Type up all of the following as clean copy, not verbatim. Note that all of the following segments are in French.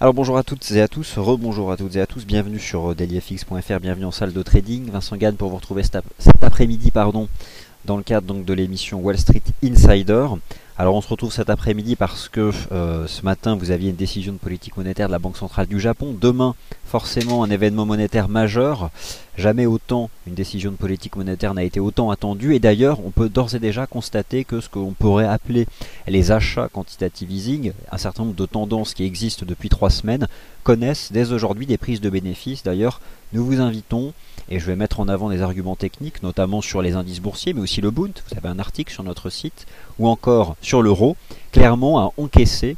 Alors bonjour à toutes et à tous, rebonjour à toutes et à tous, bienvenue sur dailyfx.fr, bienvenue en salle de trading. Vincent Gann pour vous retrouver cet après-midi dans le cadre donc de l'émission Wall Street Insider. Alors on se retrouve cet après-midi parce que ce matin vous aviez une décision de politique monétaire de la Banque Centrale du Japon. Demain, forcément un événement monétaire majeur. Jamais autant une décision de politique monétaire n'a été autant attendue. Et d'ailleurs, on peut d'ores et déjà constater que ce qu'on pourrait appeler les achats quantitative easing, un certain nombre de tendances qui existent depuis 3 semaines, connaissent dès aujourd'hui des prises de bénéfices. D'ailleurs, nous vous invitons, et je vais mettre en avant des arguments techniques, notamment sur les indices boursiers, mais aussi le Bund, vous avez un article sur notre site, ou encore sur l'euro, clairement à encaisser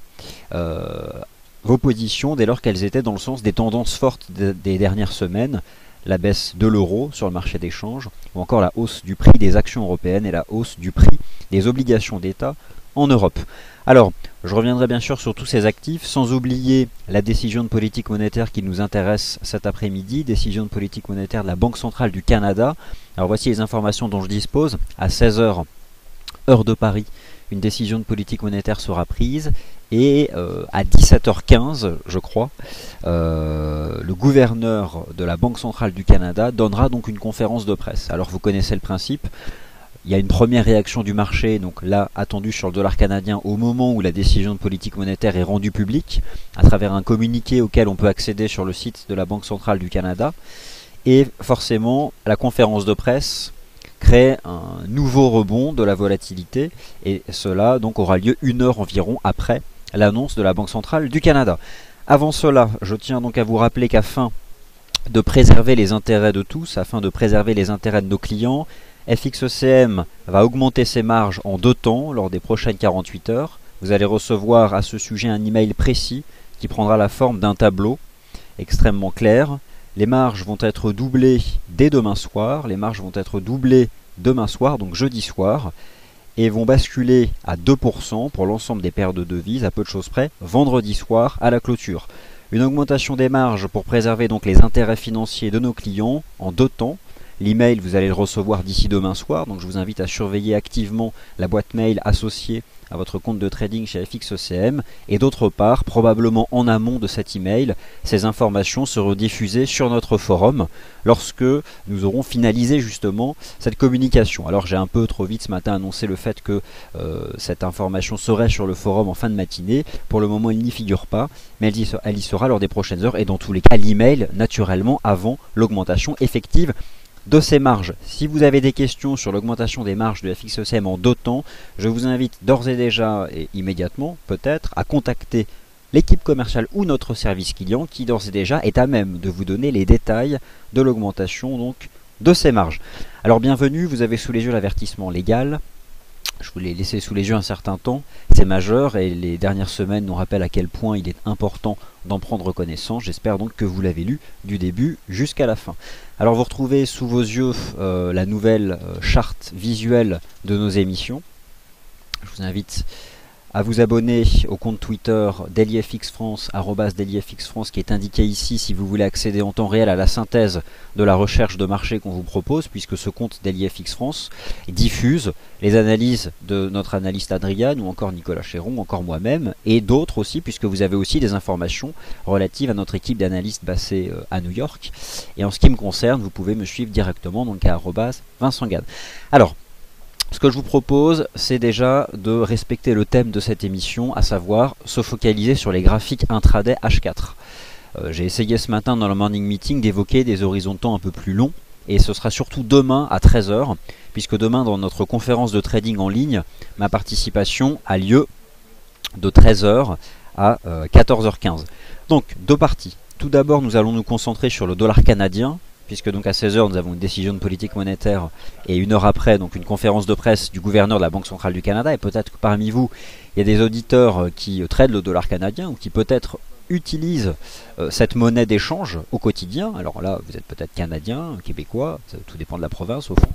vos positions dès lors qu'elles étaient dans le sens des tendances fortes des dernières semaines, la baisse de l'euro sur le marché d'échange, ou encore la hausse du prix des actions européennes et la hausse du prix des obligations d'État en Europe. Alors, je reviendrai bien sûr sur tous ces actifs, sans oublier la décision de politique monétaire qui nous intéresse cet après-midi, décision de politique monétaire de la Banque Centrale du Canada. Alors voici les informations dont je dispose. À 16 h, heure de Paris, une décision de politique monétaire sera prise. Et à 17h15, je crois, le gouverneur de la Banque Centrale du Canada donnera donc une conférence de presse. Alors vous connaissez le principe. Il y a une première réaction du marché, donc là attendue sur le dollar canadien au moment où la décision de politique monétaire est rendue publique, à travers un communiqué auquel on peut accéder sur le site de la Banque Centrale du Canada. Et forcément, la conférence de presse crée un nouveau rebond de la volatilité, et cela donc aura lieu 1 heure environ après l'annonce de la Banque Centrale du Canada. Avant cela, je tiens donc à vous rappeler qu'afin de préserver les intérêts de tous, afin de préserver les intérêts de nos clients, FXECM va augmenter ses marges en 2 temps lors des prochaines 48 heures. Vous allez recevoir à ce sujet un email précis qui prendra la forme d'un tableau extrêmement clair. Les marges vont être doublées dès demain soir, donc jeudi soir, et vont basculer à 2% pour l'ensemble des paires de devises, à peu de choses près, vendredi soir à la clôture. Une augmentation des marges pour préserver donc les intérêts financiers de nos clients en 2 temps. L'email, vous allez le recevoir d'ici demain soir, donc je vous invite à surveiller activement la boîte mail associée à votre compte de trading chez FXECM. Et d'autre part, probablement en amont de cet email, ces informations seront diffusées sur notre forum lorsque nous aurons finalisé justement cette communication. Alors j'ai un peu trop vite ce matin annoncé le fait que cette information serait sur le forum en fin de matinée. Pour le moment, elle n'y figure pas, mais elle y sera lors des prochaines heures, et dans tous les cas, l'email naturellement avant l'augmentation effective de ces marges. Si vous avez des questions sur l'augmentation des marges de FXECM en 2 temps, je vous invite d'ores et déjà et immédiatement peut-être à contacter l'équipe commerciale ou notre service client qui d'ores et déjà est à même de vous donner les détails de l'augmentation donc de ces marges. Alors bienvenue, vous avez sous les yeux l'avertissement légal. Je vous l'ai laissé sous les yeux un certain temps, c'est majeur et les dernières semaines nous rappellent à quel point il est important d'en prendre connaissance. J'espère donc que vous l'avez lu du début jusqu'à la fin. Alors vous retrouvez sous vos yeux la nouvelle charte visuelle de nos émissions. Je vous invite à vous abonner au compte Twitter dailyfxfrance, @dailyfxfrance, qui est indiqué ici si vous voulez accéder en temps réel à la synthèse de la recherche de marché qu'on vous propose, puisque ce compte dailyfxfrance diffuse les analyses de notre analyste Adrian, ou encore Nicolas Chéron, encore moi-même, et d'autres aussi, puisque vous avez aussi des informations relatives à notre équipe d'analystes basée à New York. Et en ce qui me concerne, vous pouvez me suivre directement donc à @Vincent Gann. Alors, ce que je vous propose, c'est déjà de respecter le thème de cette émission, à savoir se focaliser sur les graphiques intraday H4. J'ai essayé ce matin dans le morning meeting d'évoquer des horizons de temps un peu plus longs, et ce sera surtout demain à 13 h, puisque demain dans notre conférence de trading en ligne, ma participation a lieu de 13 h à 14 h 15. Donc 2 parties. Tout d'abord, nous allons nous concentrer sur le dollar canadien, puisque donc à 16 h nous avons une décision de politique monétaire et 1 heure après donc une conférence de presse du gouverneur de la Banque Centrale du Canada. Et peut-être que parmi vous il y a des auditeurs qui tradent le dollar canadien ou qui peut-être utilisent cette monnaie d'échange au quotidien. Alors là vous êtes peut-être canadien, québécois, ça, tout dépend de la province au fond.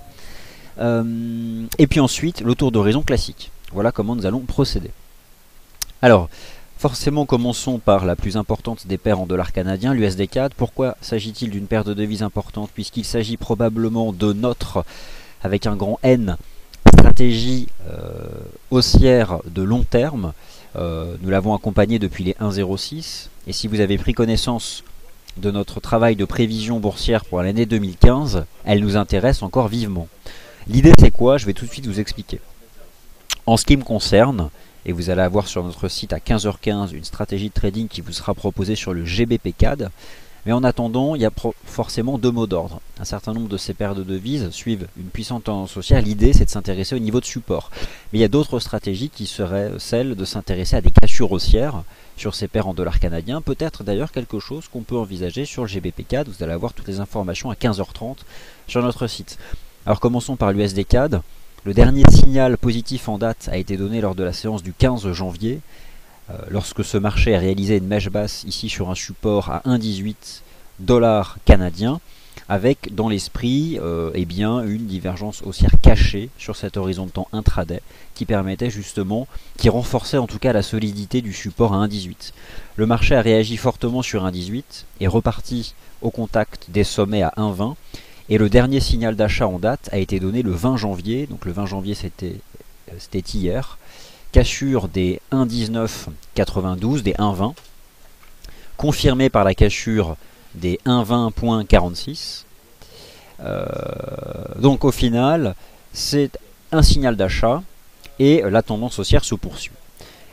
Et puis ensuite le tour d'horizon classique. Voilà comment nous allons procéder. Alors forcément, commençons par la plus importante des paires en dollars canadiens, l'USD-CAD. Pourquoi s'agit-il d'une paire de devises importante? Puisqu'il s'agit probablement de notre, avec un grand N, stratégie haussière de long terme. Nous l'avons accompagnée depuis les 1,06. Et si vous avez pris connaissance de notre travail de prévision boursière pour l'année 2015, elle nous intéresse encore vivement. L'idée c'est quoi? Je vais tout de suite vous expliquer. En ce qui me concerne, et vous allez avoir sur notre site à 15h15 une stratégie de trading qui vous sera proposée sur le GBP-CAD. Mais en attendant, il y a forcément deux mots d'ordre. Un certain nombre de ces paires de devises suivent une puissante tendance haussière. L'idée, c'est de s'intéresser au niveau de support. Mais il y a d'autres stratégies qui seraient celles de s'intéresser à des cassures haussières sur ces paires en dollars canadiens. Peut-être d'ailleurs quelque chose qu'on peut envisager sur le GBP-CAD. Vous allez avoir toutes les informations à 15h30 sur notre site. Alors commençons par l'USD-CAD. Le dernier signal positif en date a été donné lors de la séance du 15 janvier. Lorsque ce marché a réalisé une mèche basse ici sur un support à 1,18 $ canadien, avec dans l'esprit eh bien, une divergence haussière cachée sur cet horizon de temps intraday qui permettait justement, qui renforçait en tout cas la solidité du support à 1,18. Le marché a réagi fortement sur 1,18 et reparti au contact des sommets à 1,20. Et le dernier signal d'achat en date a été donné le 20 janvier, donc le 20 janvier c'était hier, cassure des 1,1992, des 1,20, confirmée par la cassure des 1,20.46. Donc au final, c'est un signal d'achat et la tendance haussière se poursuit.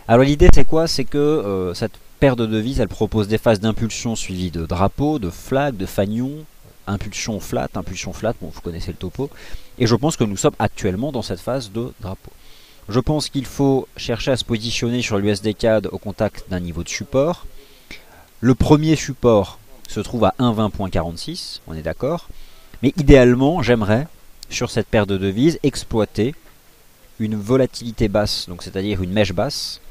Alors l'idée c'est quoi? C'est que cette paire de devises, elle propose des phases d'impulsion suivies de drapeaux, de flags, de fanions, impulsion flat, bon vous connaissez le topo, et je pense que nous sommes actuellement dans cette phase de drapeau. Je pense qu'il faut chercher à se positionner sur l'USD-CAD au contact d'un niveau de support. Le premier support se trouve à 1,20.46, on est d'accord. Mais idéalement, j'aimerais, sur cette paire de devises, exploiter une volatilité basse, donc c'est-à-dire une mèche basse.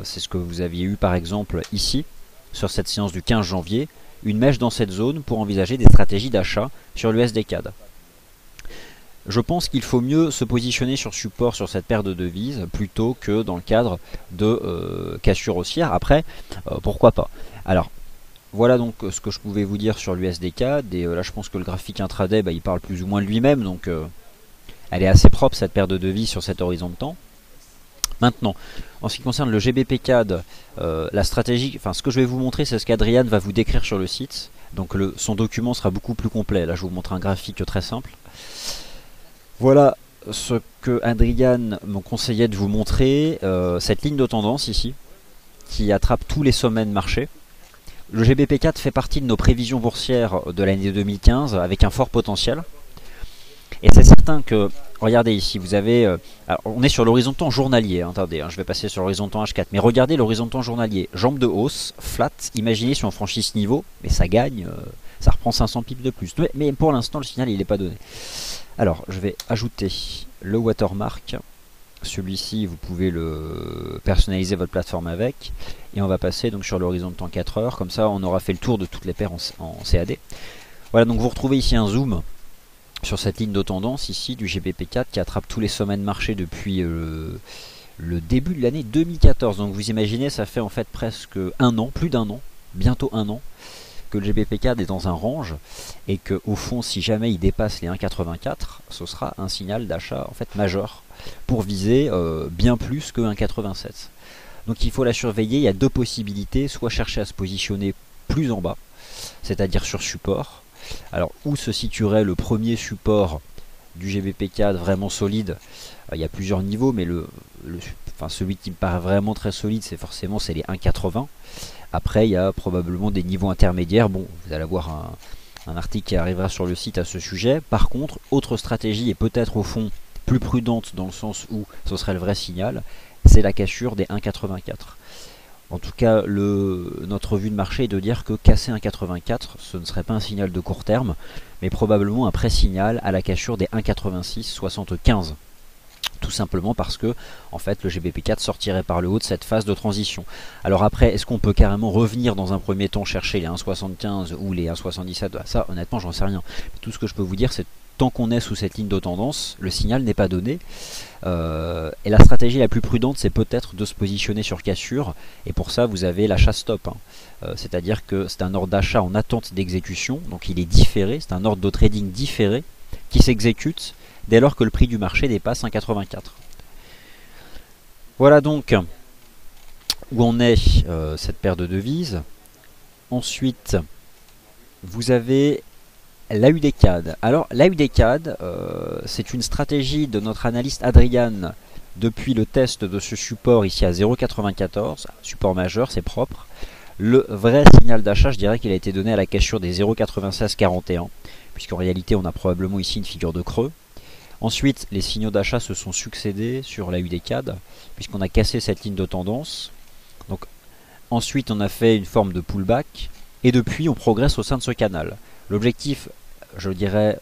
C'est ce que vous aviez eu par exemple ici, sur cette séance du 15 janvier. Une mèche dans cette zone pour envisager des stratégies d'achat sur l'USD-CAD. Je pense qu'il faut mieux se positionner sur support sur cette paire de devises plutôt que dans le cadre de cassure haussière. Après, pourquoi pas. Alors, voilà donc ce que je pouvais vous dire sur l'USD-CAD. Et là, je pense que le graphique intraday, il parle plus ou moins de lui-même. Donc, elle est assez propre cette paire de devises sur cet horizon de temps. Maintenant, en ce qui concerne le GBP-CAD, la stratégie, enfin ce que je vais vous montrer, c'est ce qu'Adrian va vous décrire sur le site. Donc son document sera beaucoup plus complet. Là, je vous montre un graphique très simple. Voilà ce que Adrian me conseillait de vous montrer, cette ligne de tendance ici, qui attrape tous les sommets de marché. Le GBP-CAD fait partie de nos prévisions boursières de l'année 2015 avec un fort potentiel. Et c'est certain que, regardez ici, vous avez, alors on est sur l'horizon de temps journalier, attendez, je vais passer sur l'horizon de temps H4, mais regardez l'horizon de temps journalier, jambe de hausse, flat, imaginez si on franchit ce niveau, mais ça gagne, ça reprend 500 pips de plus, mais pour l'instant le signal il n'est pas donné. Alors je vais ajouter le watermark, celui-ci vous pouvez le personnaliser votre plateforme avec, et on va passer donc sur l'horizon de temps 4 heures, comme ça on aura fait le tour de toutes les paires en CAD. Voilà, donc vous retrouvez ici un zoom sur cette ligne de tendance ici du GBP-CAD qui attrape tous les sommets de marché depuis le début de l'année 2014. Donc vous imaginez, ça fait en fait presque un an, plus d'un an, bientôt un an, que le GBP-CAD est dans un range et que au fond, si jamais il dépasse les 1,84, ce sera un signal d'achat en fait majeur pour viser bien plus que 1,87. Donc il faut la surveiller. Il y a deux possibilités, soit chercher à se positionner plus en bas, c'est-à-dire sur support. Alors où se situerait le premier support du GBP-CAD vraiment solide? Il y a plusieurs niveaux, mais celui qui me paraît vraiment très solide, c'est les 1,80. Après il y a probablement des niveaux intermédiaires. Bon, vous allez avoir un article qui arrivera sur le site à ce sujet. Par contre, autre stratégie et peut-être au fond plus prudente dans le sens où ce serait le vrai signal, c'est la cassure des 1,84. En tout cas, notre vue de marché est de dire que casser un 84, ce ne serait pas un signal de court terme, mais probablement un pré-signal à la cassure des 1,8675. Tout simplement parce que, en fait, le GBP-CAD sortirait par le haut de cette phase de transition. Alors après, est-ce qu'on peut carrément revenir dans un premier temps chercher les 1,75 ou les 1,77? Ça, honnêtement, j'en sais rien. Tout ce que je peux vous dire, c'est tant qu'on est sous cette ligne de tendance, le signal n'est pas donné. Et la stratégie la plus prudente, c'est peut-être de se positionner sur cassure. Et pour ça, vous avez l'achat stop. C'est-à-dire que c'est un ordre d'achat en attente d'exécution. Donc il est différé, c'est un ordre de trading différé qui s'exécute dès lors que le prix du marché dépasse 1,84. Voilà donc où en est cette paire de devises. Ensuite, vous avez l'AUD-CAD. Alors l'AUD-CAD, c'est une stratégie de notre analyste Adrian depuis le test de ce support ici à 0,94, support majeur, c'est propre. Le vrai signal d'achat, je dirais qu'il a été donné à la cassure des 0,9641, puisqu'en réalité on a probablement ici une figure de creux. Ensuite, les signaux d'achat se sont succédés sur l'AUD-CAD, puisqu'on a cassé cette ligne de tendance. Donc, ensuite, on a fait une forme de pullback, et depuis, on progresse au sein de ce canal. L'objectif, je dirais,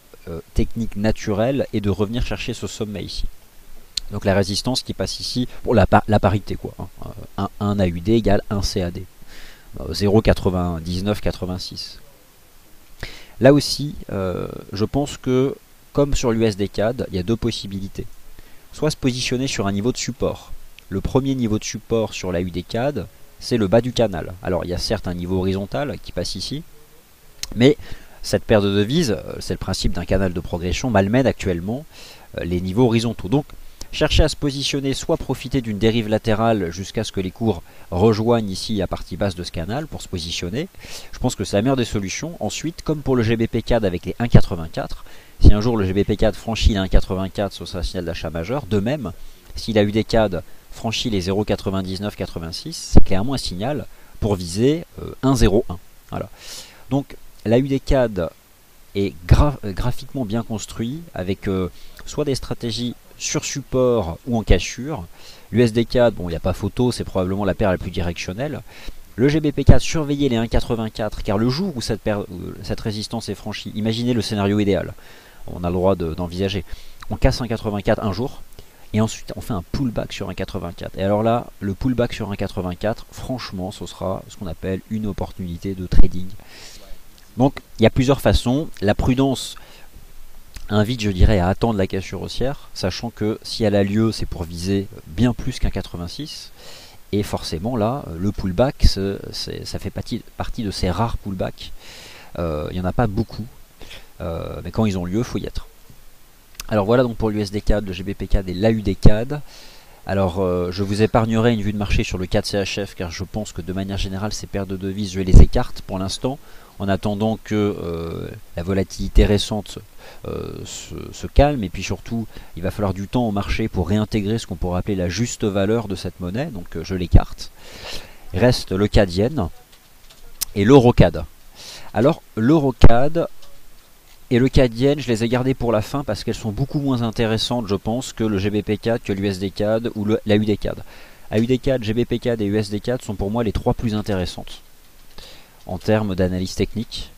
technique naturelle, est de revenir chercher ce sommet ici. Donc la résistance qui passe ici, pour la parité quoi, hein, 1 AUD égale 1 CAD, 0,9986. Là aussi, je pense que, comme sur l'USD-CAD, il y a deux possibilités. Soit se positionner sur un niveau de support. Le premier niveau de support sur l'AUD-CAD, c'est le bas du canal. Alors il y a certes un niveau horizontal qui passe ici, mais cette paire de devises, c'est le principe d'un canal de progression, malmène actuellement les niveaux horizontaux. Donc chercher à se positionner, soit profiter d'une dérive latérale jusqu'à ce que les cours rejoignent ici la partie basse de ce canal pour se positionner. Je pense que c'est la meilleure des solutions. Ensuite, comme pour le GBP-CAD avec les 1,84, si un jour le GBP-CAD franchit les 1,84, ce sera un signal d'achat majeur. De même, si la UD-CAD franchit les 0,9986, c'est clairement un signal pour viser 1,01. Voilà. Donc la UD-CAD est graphiquement bien construit avec soit des stratégies sur support ou en cassure. L'USD-CAD, bon, il n'y a pas photo, c'est probablement la paire la plus directionnelle. Le GBP-CAD, surveillez les 1,84, car le jour où cette résistance est franchie, imaginez le scénario idéal, on a le droit d'envisager. On casse 1,84 un jour, et ensuite on fait un pullback sur 1,84. Et alors là, le pullback sur 1,84, franchement, ce sera ce qu'on appelle une opportunité de trading. Donc, il y a plusieurs façons. La prudence invite, je dirais, à attendre la cassure haussière, sachant que si elle a lieu, c'est pour viser bien plus qu'un 86. Et forcément, là, le pullback, ça fait partie de ces rares pullbacks. Il n'y en a pas beaucoup, mais quand ils ont lieu, il faut y être. Alors voilà donc pour l'USD-CAD, le GBP-CAD et l'AUD-CAD. Alors je vous épargnerai une vue de marché sur le CAD CHF, car je pense que de manière générale, ces paires de devises, je les écarte pour l'instant, en attendant que la volatilité récente se calme, et puis surtout il va falloir du temps au marché pour réintégrer ce qu'on pourrait appeler la juste valeur de cette monnaie, donc je l'écarte. Reste le CAD-Yen et l'Euro-CAD. Alors l'Euro-CAD et le CAD-Yen, je les ai gardés pour la fin parce qu'elles sont beaucoup moins intéressantes, je pense, que le GBP-CAD, que l'USD-CAD ou l'AUD-CAD. AUD-CAD, GBP-CAD et USD-CAD sont pour moi les trois plus intéressantes en termes d'analyse technique.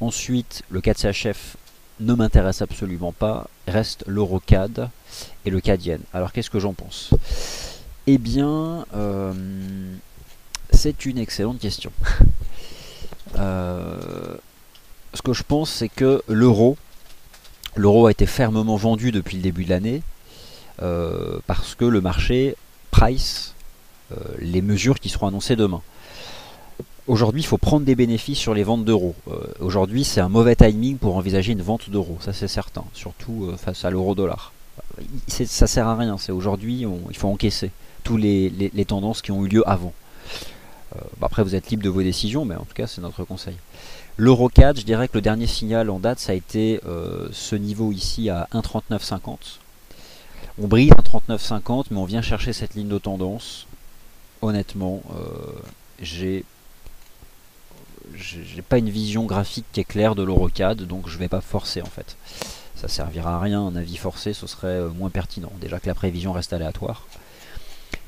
Ensuite, le CAD CHF ne m'intéresse absolument pas, reste l'Euro-CAD et le CAD-Yen. Alors qu'est-ce que j'en pense? Eh bien, c'est une excellente question. Ce que je pense, c'est que l'euro a été fermement vendu depuis le début de l'année parce que le marché price les mesures qui seront annoncées demain. Aujourd'hui, il faut prendre des bénéfices sur les ventes d'euros. Aujourd'hui, c'est un mauvais timing pour envisager une vente d'euros, ça c'est certain, surtout face à l'euro-dollar. Ça sert à rien, c'est aujourd'hui, il faut encaisser tous les tendances qui ont eu lieu avant. Après, vous êtes libre de vos décisions, mais en tout cas, c'est notre conseil. L'Euro-CAD, je dirais que le dernier signal en date, ça a été ce niveau ici à 1,3950. On brille 1,3950, mais on vient chercher cette ligne de tendance. Honnêtement, j'ai pas une vision graphique qui est claire de l'Euro-CAD, donc je vais pas forcer en fait. Ça servira à rien, un avis forcé, ce serait moins pertinent. Déjà que la prévision reste aléatoire.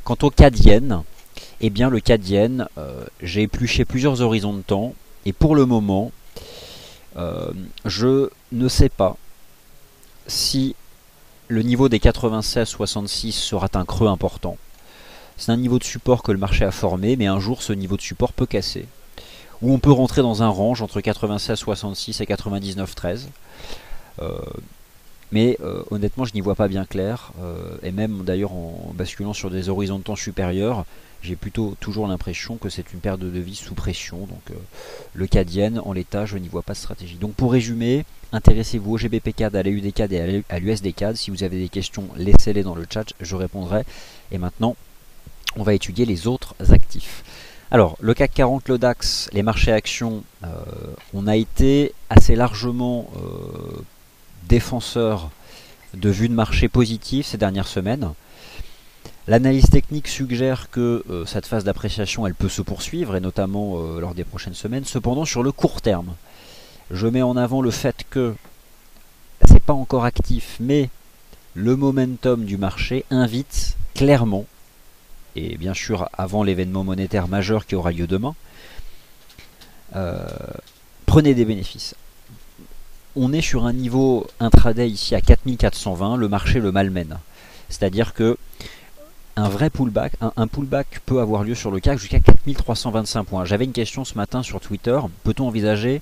Quant au CAD-Yen, eh bien le CAD-Yen, j'ai épluché plusieurs horizons de temps. Et pour le moment, je ne sais pas si le niveau des 96,66 sera un creux important. C'est un niveau de support que le marché a formé, mais un jour ce niveau de support peut casser. Ou on peut rentrer dans un range entre 96,66 et 99,13. Mais honnêtement, je n'y vois pas bien clair. Et même d'ailleurs en basculant sur des horizons de temps supérieurs, j'ai plutôt toujours l'impression que c'est une paire de devises sous pression. Donc le CAD-Yen, en l'état, je n'y vois pas de stratégie. Donc pour résumer, intéressez-vous au GBP-CAD, à l'AUD-CAD et à l'USD-CAD. Si vous avez des questions, laissez-les dans le chat, je répondrai. Et maintenant, on va étudier les autres actifs. Alors, le CAC 40, le DAX, les marchés actions, on a été assez largement défenseurs de vues de marché positives ces dernières semaines. L'analyse technique suggère que cette phase d'appréciation elle peut se poursuivre, et notamment lors des prochaines semaines. Cependant, sur le court terme, je mets en avant le fait que c'est pas encore actif, mais le momentum du marché invite clairement, et bien sûr avant l'événement monétaire majeur qui aura lieu demain, prenez des bénéfices. On est sur un niveau intraday ici à 4420, le marché le malmène. C'est-à-dire que un vrai pullback, un pullback peut avoir lieu sur le CAC jusqu'à 4325 points. J'avais une question ce matin sur Twitter, peut-on envisager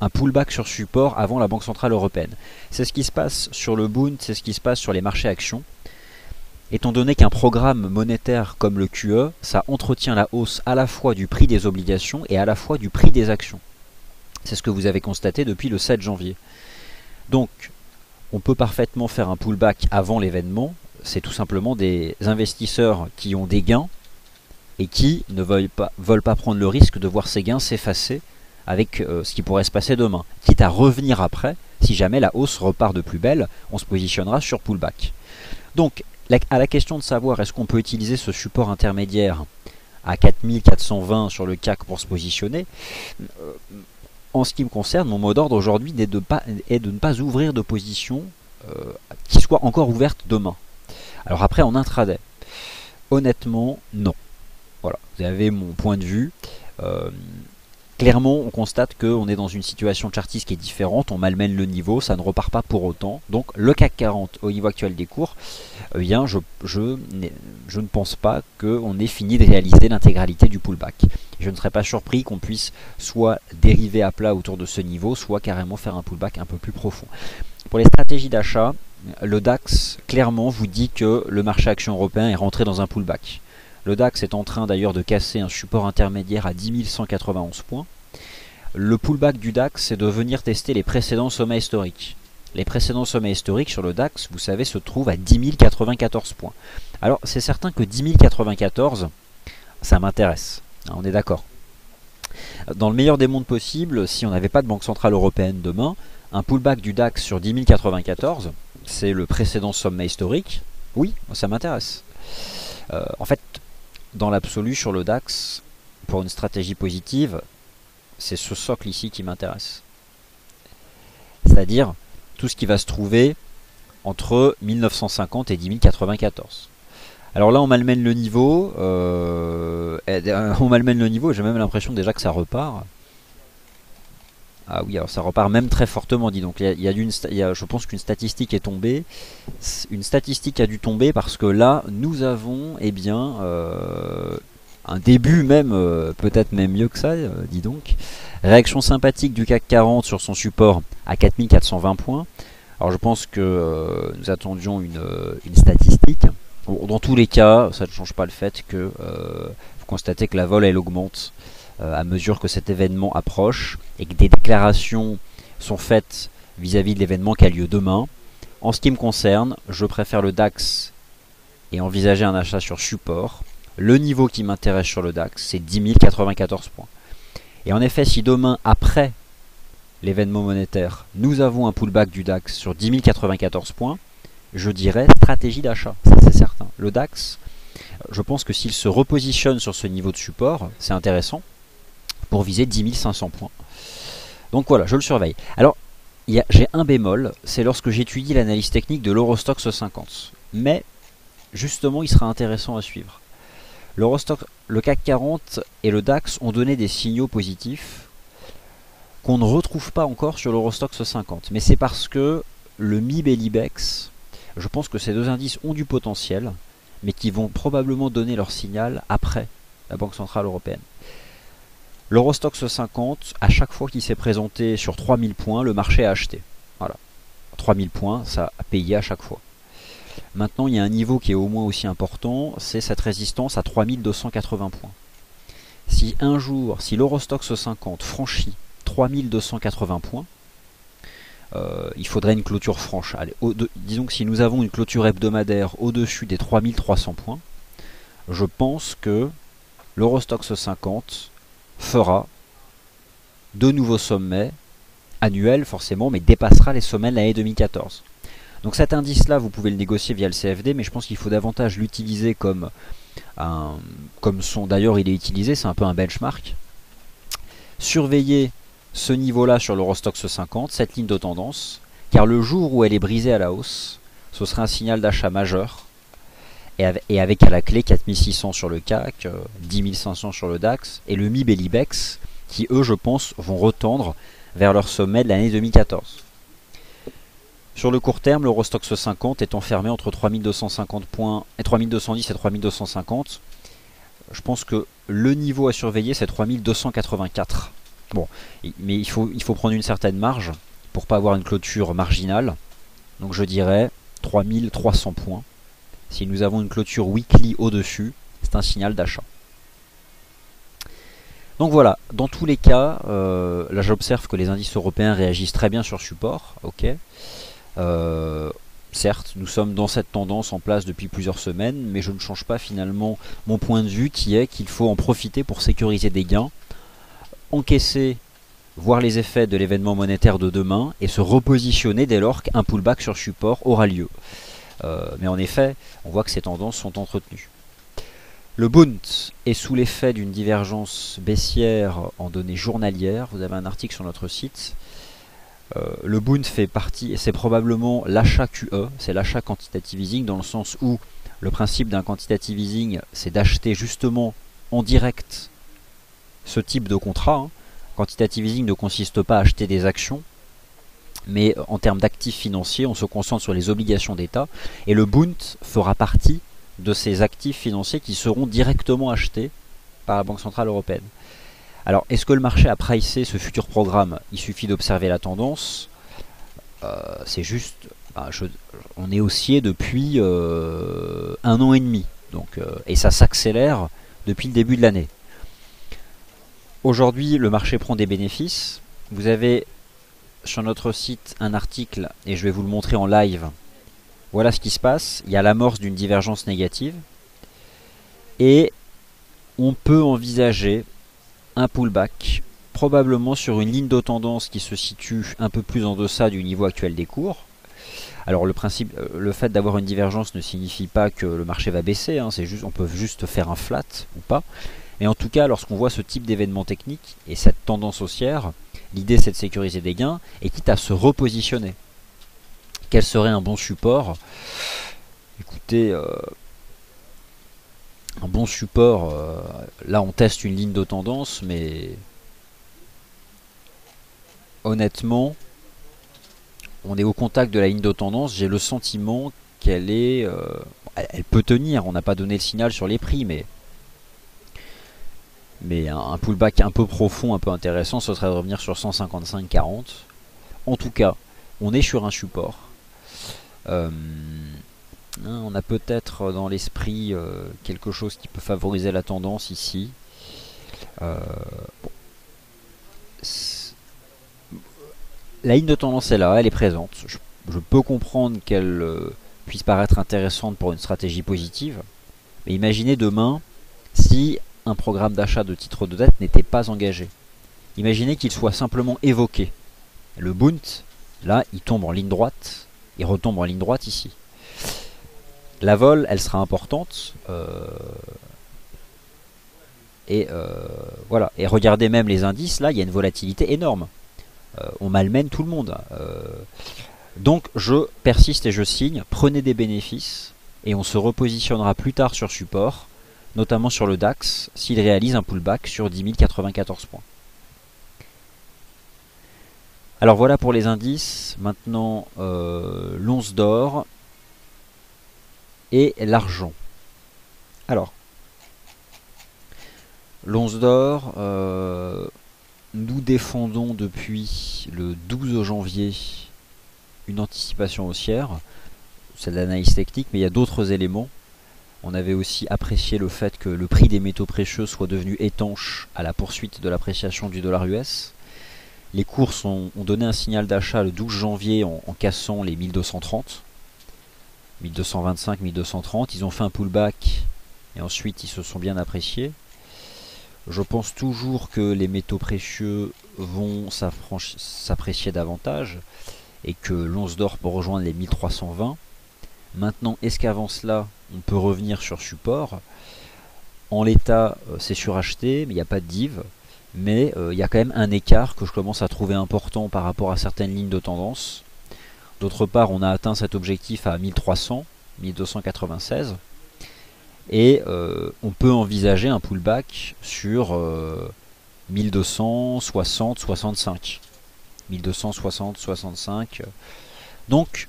un pullback sur support avant la Banque Centrale Européenne? C'est ce qui se passe sur le Bund, c'est ce qui se passe sur les marchés actions. Étant donné qu'un programme monétaire comme le QE, ça entretient la hausse à la fois du prix des obligations et à la fois du prix des actions. C'est ce que vous avez constaté depuis le 7 janvier. Donc, on peut parfaitement faire un pullback avant l'événement. C'est tout simplement des investisseurs qui ont des gains et qui ne veulent pas prendre le risque de voir ces gains s'effacer avec ce qui pourrait se passer demain. Quitte à revenir après, si jamais la hausse repart de plus belle, on se positionnera sur pullback. Donc, à la question de savoir est-ce qu'on peut utiliser ce support intermédiaire à 4420 sur le CAC pour se positionner, en ce qui me concerne, mon mot d'ordre aujourd'hui est de ne pas ouvrir de position qui soit encore ouverte demain. Alors après, en intraday, honnêtement, non. Voilà, vous avez mon point de vue. Clairement, on constate qu'on est dans une situation chartiste qui est différente, on malmène le niveau, ça ne repart pas pour autant. Donc le CAC 40 au niveau actuel des cours, bien, je ne pense pas qu'on ait fini de réaliser l'intégralité du pullback. Je ne serais pas surpris qu'on puisse soit dériver à plat autour de ce niveau, soit carrément faire un pullback un peu plus profond. Pour les stratégies d'achat, le DAX clairement vous dit que le marché action européen est rentré dans un pullback. Le DAX est en train d'ailleurs de casser un support intermédiaire à 10 191 points. Le pullback du DAX, c'est de venir tester les précédents sommets historiques. Les précédents sommets historiques sur le DAX, vous savez, se trouvent à 10 094 points. Alors c'est certain que 10 094, ça m'intéresse, on est d'accord. Dans le meilleur des mondes possibles, si on n'avait pas de Banque Centrale Européenne demain, un pullback du DAX sur 10 094, c'est le précédent sommet historique, oui, ça m'intéresse. En fait, dans l'absolu, sur le DAX, pour une stratégie positive, c'est ce socle ici qui m'intéresse. C'est-à-dire tout ce qui va se trouver entre 1950 et 10 094. Alors là, on malmène le niveau. J'ai même l'impression déjà que ça repart. Ah oui, alors ça repart même très fortement, dis donc. Je pense qu'une statistique est tombée. Une statistique a dû tomber parce que là, nous avons, eh bien, un début même, peut-être même mieux que ça, dis donc. Réaction sympathique du CAC 40 sur son support à 4420 points. Alors je pense que nous attendions une statistique. Bon, dans tous les cas, ça ne change pas le fait que vous constatez que la vol, elle augmente à mesure que cet événement approche et que des déclarations sont faites vis-à-vis de l'événement qui a lieu demain. En ce qui me concerne, je préfère le DAX et envisager un achat sur support. Le niveau qui m'intéresse sur le DAX, c'est 10 094 points. Et en effet, si demain, après l'événement monétaire, nous avons un pullback du DAX sur 10 094 points, je dirais stratégie d'achat, ça c'est certain. Le DAX, je pense que s'il se repositionne sur ce niveau de support, c'est intéressant pour viser 10 500 points. Donc voilà, je le surveille. Alors, j'ai un bémol, c'est lorsque j'étudie l'analyse technique de l'Eurostoxx 50. Mais, justement, il sera intéressant à suivre. Le CAC 40 et le DAX ont donné des signaux positifs qu'on ne retrouve pas encore sur l'Eurostoxx 50. Mais c'est parce que le MIB et l'IBEX, je pense que ces deux indices ont du potentiel, mais qui vont probablement donner leur signal après la Banque Centrale Européenne. L'Eurostoxx 50, à chaque fois qu'il s'est présenté sur 3000 points, le marché a acheté. Voilà. 3000 points, ça a payé à chaque fois. Maintenant, il y a un niveau qui est au moins aussi important, c'est cette résistance à 3280 points. Si un jour, si l'Eurostoxx 50 franchit 3280 points, il faudrait une clôture franche. Allez, disons que si nous avons une clôture hebdomadaire au-dessus des 3300 points, je pense que l'Eurostoxx 50 fera de nouveaux sommets annuels forcément, mais dépassera les sommets de l'année 2014. Donc cet indice-là, vous pouvez le négocier via le CFD, mais je pense qu'il faut davantage l'utiliser comme son. D'ailleurs, il est utilisé, c'est un peu un benchmark. Surveillez ce niveau-là sur l'Eurostoxx 50, cette ligne de tendance, car le jour où elle est brisée à la hausse, ce sera un signal d'achat majeur, et avec à la clé 4600 sur le CAC, 10 500 sur le DAX, et le MIB et l'IBEX, qui eux, je pense, vont retendre vers leur sommet de l'année 2014. Sur le court terme, l'Eurostoxx 50 est enfermé entre 3250 points et 3210 et 3250. Je pense que le niveau à surveiller, c'est 3284. Bon, mais il faut prendre une certaine marge pour pas avoir une clôture marginale. Donc je dirais 3300 points. Si nous avons une clôture weekly au-dessus, c'est un signal d'achat. Donc voilà, dans tous les cas, là j'observe que les indices européens réagissent très bien sur support. Ok. Certes, nous sommes dans cette tendance en place depuis plusieurs semaines, mais je ne change pas finalement mon point de vue qui est qu'il faut en profiter pour sécuriser des gains, encaisser, voir les effets de l'événement monétaire de demain et se repositionner dès lors qu'un pullback sur support aura lieu. Mais en effet, on voit que ces tendances sont entretenues. Le Bund est sous l'effet d'une divergence baissière en données journalières. Vous avez un article sur notre site. Le Bund fait partie, et c'est probablement l'achat QE, c'est l'achat quantitative easing, dans le sens où le principe d'un quantitative easing, c'est d'acheter justement en direct ce type de contrat. Quantitative easing ne consiste pas à acheter des actions, mais en termes d'actifs financiers, on se concentre sur les obligations d'État, et le Bund fera partie de ces actifs financiers qui seront directement achetés par la Banque Centrale Européenne. Alors, est-ce que le marché a pricé ce futur programme? Il suffit d'observer la tendance. C'est juste, on est haussier depuis 1 an et demi, donc, et ça s'accélère depuis le début de l'année. Aujourd'hui, le marché prend des bénéfices. Vous avez sur notre site un article, et je vais vous le montrer en live. Voilà ce qui se passe. Il y a l'amorce d'une divergence négative. Et on peut envisager un pullback, probablement sur une ligne de tendance qui se situe un peu plus en deçà du niveau actuel des cours. Alors le fait d'avoir une divergence ne signifie pas que le marché va baisser, c'est juste, on peut juste faire un flat ou pas. Mais en tout cas, lorsqu'on voit ce type d'événement technique et cette tendance haussière, l'idée c'est de sécuriser des gains et quitte à se repositionner. Quel serait un bon support? Écoutez, un bon support, là on teste une ligne de tendance, mais honnêtement, on est au contact de la ligne de tendance, j'ai le sentiment qu'elle est, elle peut tenir, on n'a pas donné le signal sur les prix, mais un pullback un peu profond, un peu intéressant, ce serait de revenir sur 155,40. En tout cas, on est sur un support. On a peut-être dans l'esprit quelque chose qui peut favoriser la tendance ici. Bon. La ligne de tendance est là, elle est présente. Je peux comprendre qu'elle puisse paraître intéressante pour une stratégie positive. Mais imaginez demain si un programme d'achat de titres de dette n'était pas engagé. Imaginez qu'il soit simplement évoqué. Le Bund, là, il tombe en ligne droite, il retombe en ligne droite ici. La vol, elle sera importante. Voilà. Et regardez même les indices, là, il y a une volatilité énorme. On malmène tout le monde. Donc, je persiste et je signe. Prenez des bénéfices et on se repositionnera plus tard sur support, notamment sur le DAX, s'il réalise un pullback sur 10 094 points. Alors voilà pour les indices. Maintenant, l'once d'or et l'argent. Alors, l'once d'or, nous défendons depuis le 12 janvier une anticipation haussière. C'est de l'analyse technique, mais il y a d'autres éléments. On avait aussi apprécié le fait que le prix des métaux précieux soit devenu étanche à la poursuite de l'appréciation du dollar US. Les cours ont donné un signal d'achat le 12 janvier en cassant les 1230. 1225, 1230. Ils ont fait un pullback et ensuite ils se sont bien appréciés. Je pense toujours que les métaux précieux vont s'apprécier davantage et que l'once d'or peut rejoindre les 1320. Maintenant, est-ce qu'avant cela, on peut revenir sur support? En l'état, c'est suracheté, mais il n'y a pas de div. Mais il y a quand même un écart que je commence à trouver important par rapport à certaines lignes de tendance. D'autre part, on a atteint cet objectif à 1300, 1296. Et on peut envisager un pullback sur 1260, 65. 1260, 65. Donc,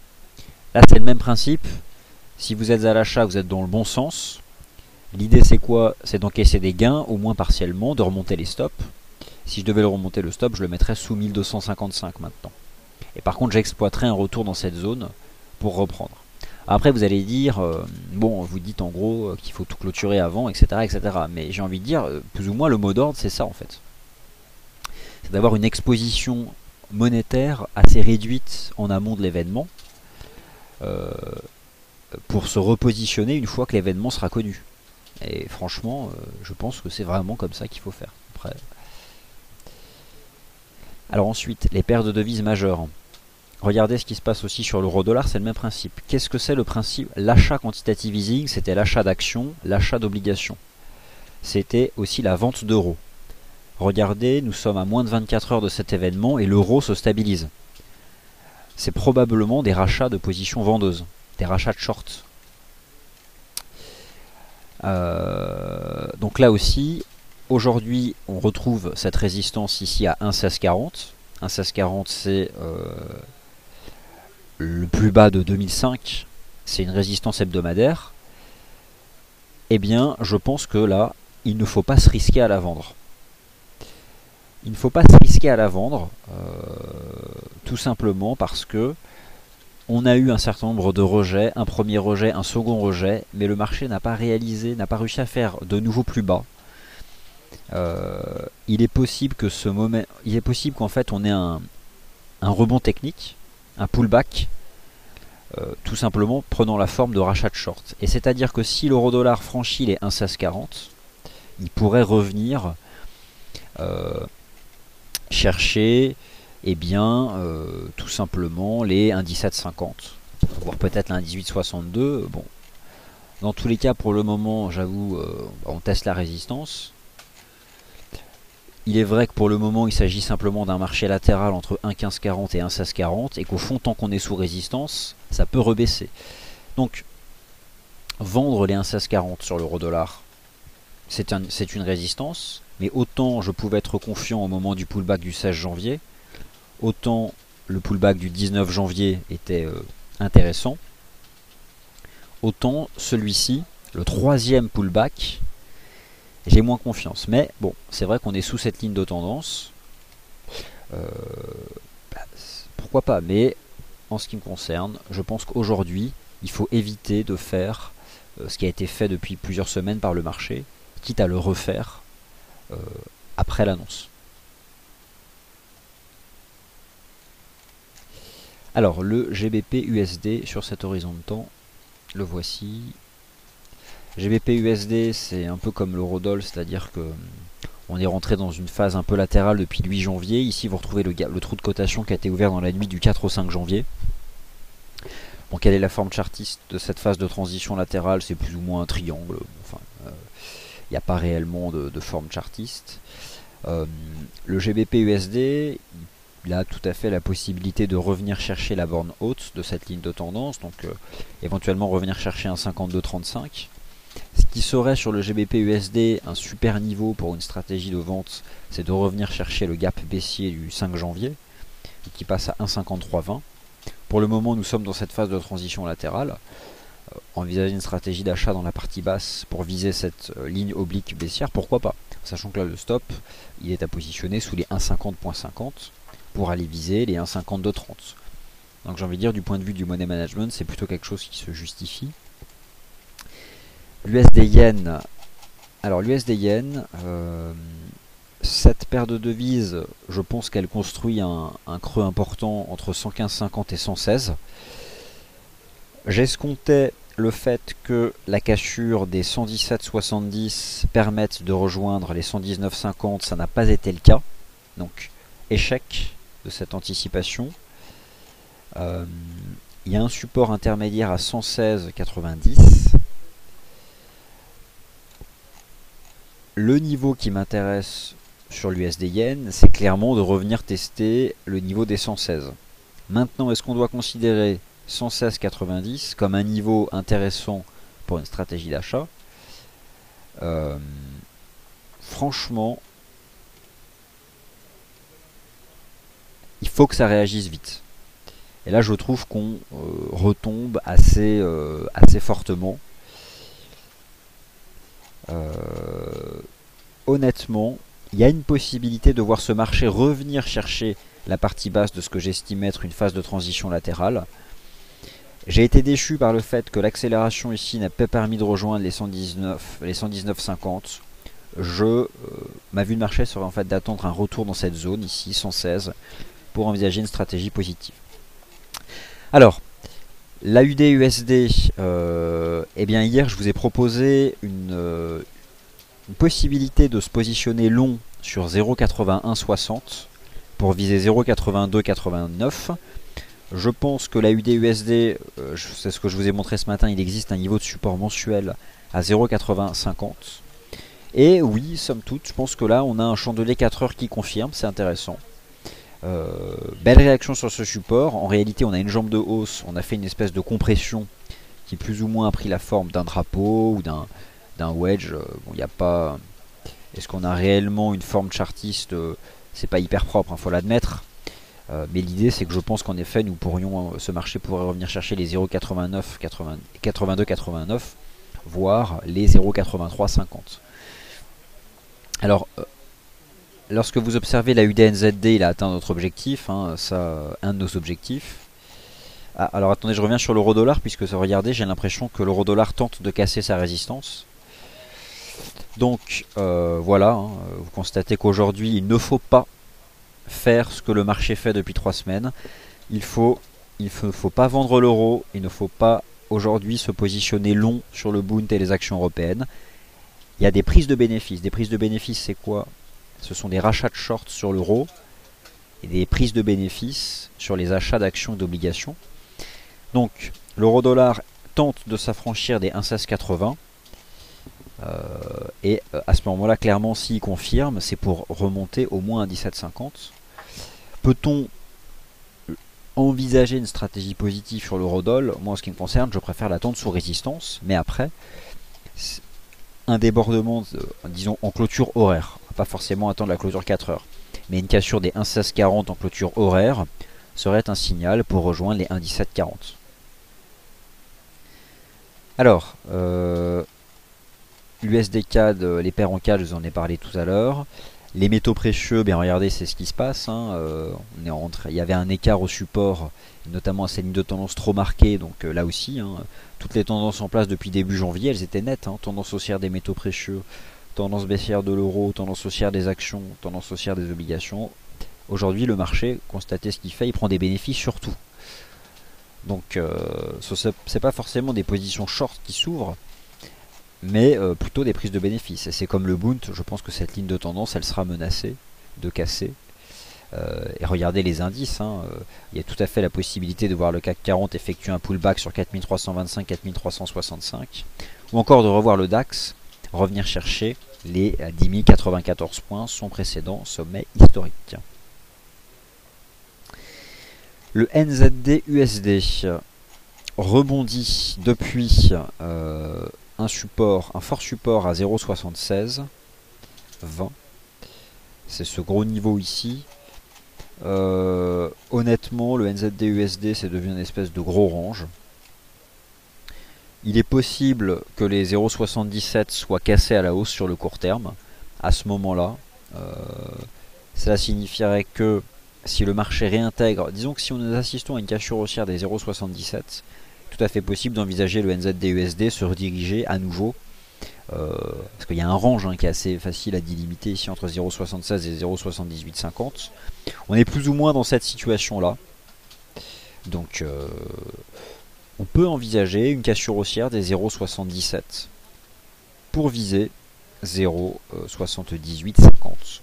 là, c'est le même principe. Si vous êtes à l'achat, vous êtes dans le bon sens. L'idée, c'est quoi? C'est d'encaisser des gains, au moins partiellement, de remonter les stops. Si je devais le remonter le stop, je le mettrais sous 1255 maintenant. Et par contre, j'exploiterais un retour dans cette zone pour reprendre. Après, vous allez dire, bon, vous dites en gros qu'il faut tout clôturer avant, etc. etc. Mais j'ai envie de dire, plus ou moins, le mot d'ordre, c'est ça en fait. C'est d'avoir une exposition monétaire assez réduite en amont de l'événement pour se repositionner une fois que l'événement sera connu. Et franchement, je pense que c'est vraiment comme ça qu'il faut faire. Après... Alors ensuite, les paires de devises majeures. Regardez ce qui se passe aussi sur l'euro-dollar, c'est le même principe. Qu'est-ce que c'est le principe? L'achat quantitative easing, c'était l'achat d'actions, l'achat d'obligations. C'était aussi la vente d'euros. Regardez, nous sommes à moins de 24 heures de cet événement et l'euro se stabilise. C'est probablement des rachats de positions vendeuses, des rachats de short. Donc là aussi, aujourd'hui, on retrouve cette résistance ici à 1,1640. 1,1640, c'est le plus bas de 2005. C'est une résistance hebdomadaire. Eh bien, je pense que là, il ne faut pas se risquer à la vendre. Il ne faut pas se risquer à la vendre, tout simplement parce que on a eu un certain nombre de rejets, un premier rejet, un second rejet, mais le marché n'a pas réalisé, n'a pas réussi à faire de nouveau plus bas. Il est possible que ce moment, il est possible qu'en fait on ait un rebond technique, un pullback, tout simplement prenant la forme de rachat de short. Et c'est-à-dire que si l'euro-dollar franchit les 1,1640, il pourrait revenir chercher tout simplement les 1,1750, voire peut-être les 1,1862. Bon, dans tous les cas, pour le moment, j'avoue, on teste la résistance. Il est vrai que pour le moment, il s'agit simplement d'un marché latéral entre 1,1540 et 1,1640, et qu'au fond, tant qu'on est sous résistance, ça peut rebaisser. Donc, vendre les 1,1640 sur l'euro-dollar, c'est une résistance, mais autant je pouvais être confiant au moment du pullback du 16 janvier, autant le pullback du 19 janvier était intéressant, autant celui-ci, le troisième pullback, j'ai moins confiance. Mais bon, c'est vrai qu'on est sous cette ligne de tendance. Pourquoi pas? Mais en ce qui me concerne, je pense qu'aujourd'hui, il faut éviter de faire ce qui a été fait depuis plusieurs semaines par le marché, quitte à le refaire après l'annonce. Alors, le GBP USD sur cet horizon de temps, le voici. GBP USD, c'est un peu comme l'eurodoll, c'est-à-dire que on est rentré dans une phase un peu latérale depuis le 8 janvier. Ici, vous retrouvez le trou de cotation qui a été ouvert dans la nuit du 4 au 5 janvier. Bon, quelle est la forme chartiste de cette phase de transition latérale? C'est plus ou moins un triangle. Enfin, il n'y a pas réellement de forme chartiste. Le GBP USD, il a tout à fait la possibilité de revenir chercher la borne haute de cette ligne de tendance, donc éventuellement revenir chercher un 52,35. Ce qui serait sur le GBP USD un super niveau pour une stratégie de vente, c'est de revenir chercher le gap baissier du 5 janvier, qui passe à 1,5320. Pour le moment, nous sommes dans cette phase de transition latérale. Envisager une stratégie d'achat dans la partie basse pour viser cette ligne oblique baissière, pourquoi pas? Sachant que là, le stop, il est à positionner sous les 1,50.50 pour aller viser les 1,5230. Donc j'ai envie de dire, du point de vue du money management, c'est plutôt quelque chose qui se justifie. L'USD Yen, alors l'USD Yen, cette paire de devises, je pense qu'elle construit un creux important entre 115,50 et 116. J'escomptais le fait que la cassure des 117,70 permette de rejoindre les 119,50, ça n'a pas été le cas. Donc échec de cette anticipation. Il y a un support intermédiaire à 116,90. Le niveau qui m'intéresse sur l'USD Yen, c'est clairement de revenir tester le niveau des 116. Maintenant, est-ce qu'on doit considérer 116,90 comme un niveau intéressant pour une stratégie d'achat? Franchement, il faut que ça réagisse vite. Et là, je trouve qu'on retombe assez fortement. Honnêtement, il y a une possibilité de voir ce marché revenir chercher la partie basse de ce que j'estime être une phase de transition latérale. J'ai été déçu par le fait que l'accélération ici n'a pas permis de rejoindre les 119,50. Ma vue de marché serait en fait d'attendre un retour dans cette zone ici, 116, pour envisager une stratégie positive. Alors, l'AUD-USD, eh bien hier je vous ai proposé une possibilité de se positionner long sur 0,8160 pour viser 0,8289. Je pense que l'AUD-USD, c'est ce que je vous ai montré ce matin, il existe un niveau de support mensuel à 0,8050. Et oui, somme toute, je pense que là on a un chandelier 4 heures qui confirme, c'est intéressant. Belle réaction sur ce support. En réalité, on a une jambe de hausse, on a fait une espèce de compression qui plus ou moins a pris la forme d'un drapeau ou d'un wedge. Bon, il n'y a pas. Est-ce qu'on a réellement une forme chartiste? C'est pas hyper propre, faut l'admettre. Mais l'idée, c'est que je pense qu'en effet, ce marché pourrait revenir chercher les 0,89, 82, 89, voire les 0,83, 50. Alors. Lorsque vous observez la UDNZD, il a atteint notre objectif, un de nos objectifs. Ah, alors attendez, je reviens sur l'euro-dollar, puisque regardez, j'ai l'impression que l'euro-dollar tente de casser sa résistance. Donc voilà, vous constatez qu'aujourd'hui, il ne faut pas faire ce que le marché fait depuis 3 semaines. Il ne faut pas vendre l'euro, il ne faut pas aujourd'hui se positionner long sur le Bund et les actions européennes. Il y a des prises de bénéfices. Des prises de bénéfices, c'est quoi ? Ce sont des rachats de shorts sur l'euro et des prises de bénéfices sur les achats d'actions et d'obligations. Donc l'euro-dollar tente de s'affranchir des 1,1680 et à ce moment-là, clairement, s'il confirme, c'est pour remonter au moins à 17,50. Peut-on envisager une stratégie positive sur l'euro-dollar? Moi, en ce qui me concerne, je préfère l'attendre sous résistance, mais après, un débordement, disons, en clôture horaire. Pas forcément attendre la clôture 4 heures. Mais une cassure des 1,1640 en clôture horaire serait un signal pour rejoindre les 1,1740. Alors, l'USD CAD, les paires en CAD, je vous en ai parlé tout à l'heure. Les métaux précieux, bien regardez, c'est ce qui se passe. Il y avait un écart au support, notamment à ces lignes de tendance trop marquées. Donc là aussi, toutes les tendances en place depuis début janvier, elles étaient nettes. Tendance haussière des métaux précieux, tendance baissière de l'euro, tendance haussière des actions, tendance haussière des obligations. Aujourd'hui, le marché, constatez ce qu'il fait, il prend des bénéfices sur tout. Donc, c'est pas forcément des positions short qui s'ouvrent, mais plutôt des prises de bénéfices. Et c'est comme le Bund, je pense que cette ligne de tendance, elle sera menacée de casser. Et regardez les indices, il y a tout à fait la possibilité de voir le CAC 40 effectuer un pullback sur 4325, 4365, ou encore de revoir le DAX revenir chercher les 10 094 points, son précédent sommet historique. Le NZD USD rebondit depuis un fort support à 0,76 20. C'est ce gros niveau ici. Honnêtement, le NZD USD c'est devenu une espèce de gros range. Il est possible que les 0,77 soient cassés à la hausse sur le court terme. À ce moment-là, cela signifierait que si le marché réintègre, disons que si nous assistons à une cassure haussière des 0,77, tout à fait possible d'envisager le NZD-USD se rediriger à nouveau, parce qu'il y a un range qui est assez facile à délimiter ici entre 0,76 et 0,7850. On est plus ou moins dans cette situation-là. Donc on peut envisager une cassure haussière des 0,77 pour viser 0,7850.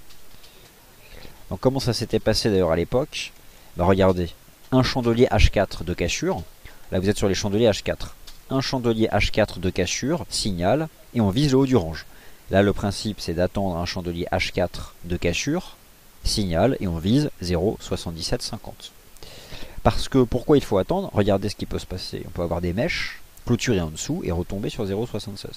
Donc comment ça s'était passé d'ailleurs à l'époque? Bah regardez, un chandelier H4 de cassure, là vous êtes sur les chandeliers H4, un chandelier H4 de cassure, signal, et on vise le haut du range. Là le principe c'est d'attendre un chandelier H4 de cassure, signal, et on vise 0,7750. Parce que pourquoi il faut attendre? Regardez ce qui peut se passer. On peut avoir des mèches, clôturer en dessous et retomber sur 0,76.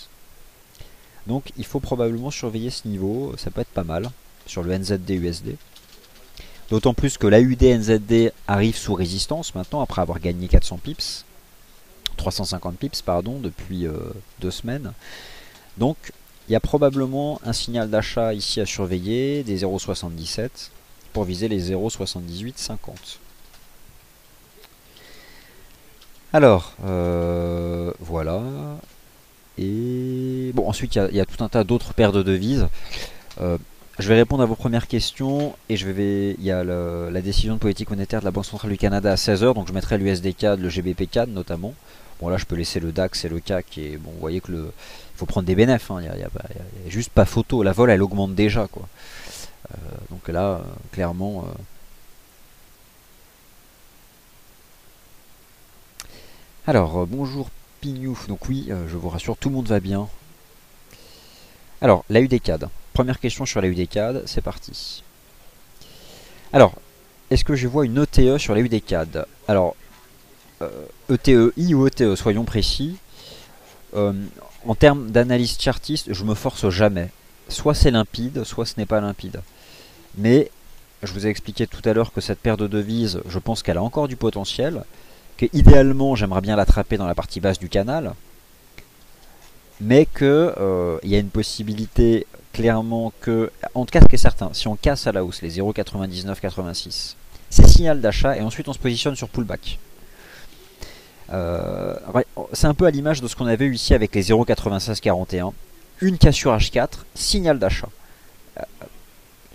Donc il faut probablement surveiller ce niveau, ça peut être pas mal, sur le NZD USD. D'autant plus que l'AUD NZD arrive sous résistance maintenant, après avoir gagné 400 pips. 350 pips, pardon, depuis 2 semaines. Donc il y a probablement un signal d'achat ici à surveiller, des 0,77, pour viser les 0,7850. Alors, voilà. Et bon, ensuite il y a tout un tas d'autres paires de devises. Je vais répondre à vos premières questions et il y a la décision de politique monétaire de la Banque centrale du Canada à 16 h, donc je mettrai l'USD CAD, le GBP CAD notamment. Bon là je peux laisser le DAX et le CAC et bon vous voyez que il faut prendre des bénéfices, hein. Il y a juste pas photo, la vol elle augmente déjà quoi. Donc là clairement. Alors bonjour Pignouf, donc oui je vous rassure tout le monde va bien. Alors l'AUD CAD. Première question sur la UDCAD, c'est parti. Alors, est-ce que je vois une ETE sur la UDCAD? Alors, ETEI ou ETE, soyons précis. En termes d'analyse chartiste, je me force jamais. Soit c'est limpide, soit ce n'est pas limpide. Mais, je vous ai expliqué tout à l'heure que cette paire de devises, je pense qu'elle a encore du potentiel. Que idéalement, j'aimerais bien l'attraper dans la partie basse du canal. Mais que il y a une possibilité clairement que, en tout cas ce qui est certain, si on casse à la hausse les 0,9986, c'est signal d'achat et ensuite on se positionne sur pullback. C'est un peu à l'image de ce qu'on avait eu ici avec les 0,9641, une cassure H4, signal d'achat.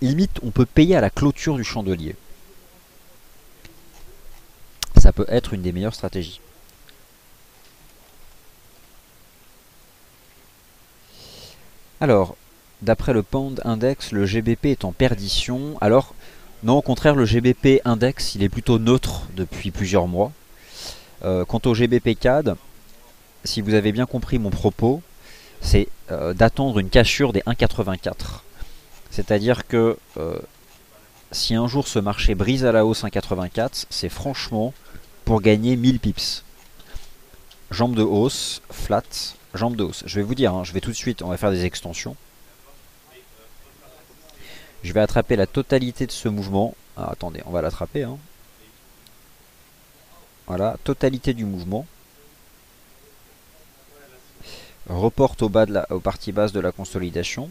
Limite on peut payer à la clôture du chandelier. Ça peut être une des meilleures stratégies. Alors, d'après le Pound Index, le GBP est en perdition. Alors, non, au contraire, le GBP Index, il est plutôt neutre depuis plusieurs mois. Quant au GBP CAD, si vous avez bien compris mon propos, c'est d'attendre une cassure des 1,84. C'est-à-dire que si un jour ce marché brise à la hausse 1,84, c'est franchement pour gagner 1000 pips. Jambe de hausse, flat, jambe de hausse. Je vais vous dire, hein, je vais tout de suite, on va faire des extensions. Je vais attraper la totalité de ce mouvement. Ah, attendez, on va l'attraper. Hein. Voilà, totalité du mouvement. Reporte au bas de aux parties basses de la consolidation.